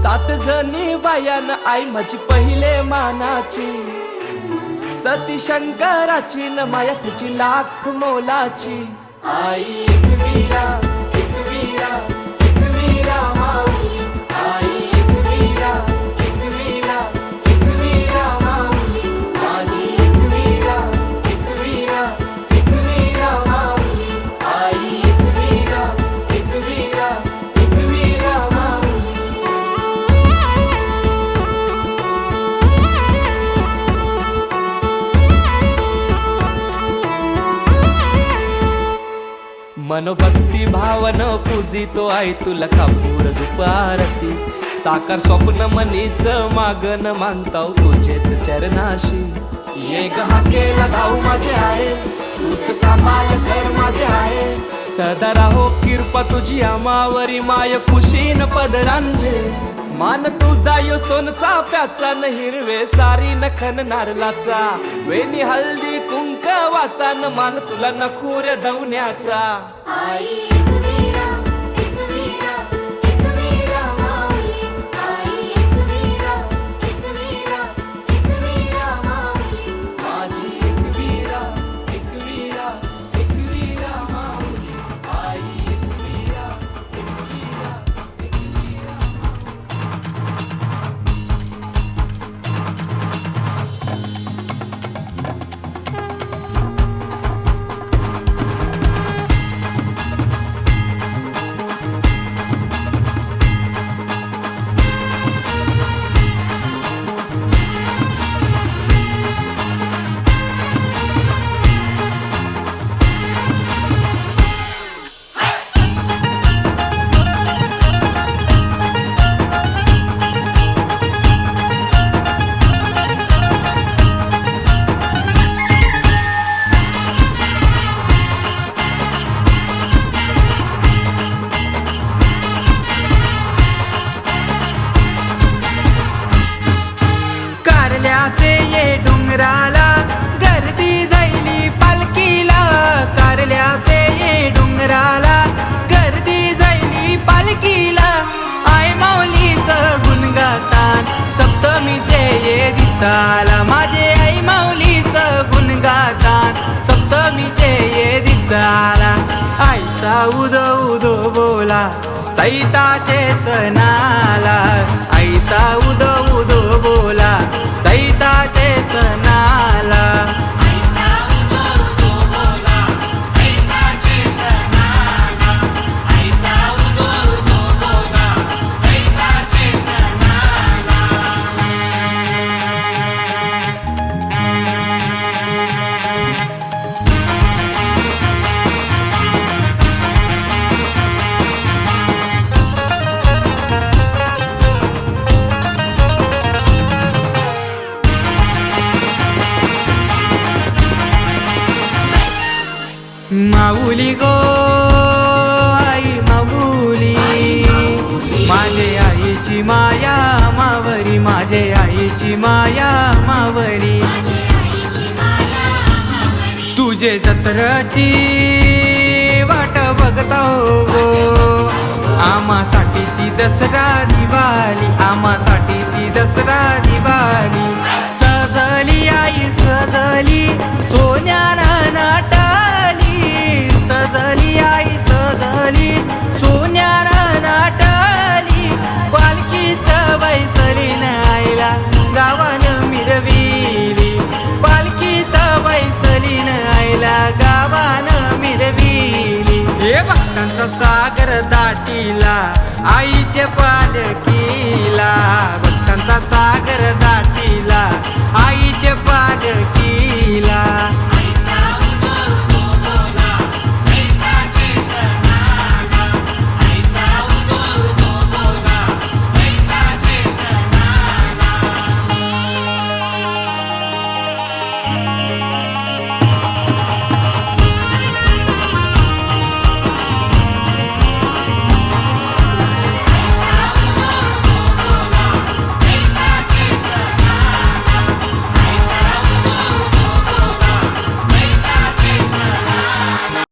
सात जणी बायान आई माझी पहिले मानाची, सती शंकराची न माया तिची लाख मोलाची। आई एक वीरा, एक वीरा, एक वीरा माऊली। आई एक वीरा, एक वीरा, एक वीरा माऊली। माझी एक वीरा, एक वीरा, एक वीरा माऊली। आई एक वीरा, एक वीरा, एक वीरा माऊली। मनोभक्ती भावन पूजितो आई तुला कापूर दुपारती। साकार स्वप्न मनीच मागन मानताव तुझेच चरणाशी। ये गहा केला धाव माझे आहे, तूच सांभाळ घर माझे आहे। सदा राहो कृपा तुझी आमावरी माय खुशीन पदरांजे। मान तुझा यो सोनचा प्याचा न हिरवे सारी नखन नारलाचा। वेणी हळदी कुंकवाचा न मान तुला नकुऱ्या धवण्याचा। आई एक वीरा, एक वीरा, एक वीरा माऊली। आई एक वीरा, एक वीरा, एक वीरा माऊली। माझी एक वीरा, एक वीरा, एक वीरा माऊली। आई एक वीरा, एक वीरा, एक वीरा। कारल्याचे ये डोंगराला गर्दी जाईली पालखीला। कारल्याचे ये डोंगराला गर्दी जाईली पालखीला। आई माऊलीचं गुणगातान सप्तमीचे ये दिसाला। माझे आई माऊलीचं गुणगातान सप्तमीचे ये दिसाला। आईचा उदो उदो बोला चैताचे सणाला। आईचा उदो उदो बोला चैताचे सणाला। आईचा उदो उदो बोला चैताचे सणाला। आईचा उदो उदो बोला चैताचे सणाला। माऊली गो आई माऊली, माझे आईची माया मावरी। माझे आईची माया मावरी। तुझे जत्रची वाट बघता गो। आमासाठी ती दसरा दिवाळी, आमासाठी ती दसरा दिवाळी। सजली आई सजली सोन्यानं नाटाली। सजली आई सजली सोन्यानं नाटाली। पालखीत बैसलीन आईला गावानं मिरविली। पालखीत बैसलीन आईला गावानं मिरविली। हे भक्तांचा सागर दाटीला आईच्या पालखीला।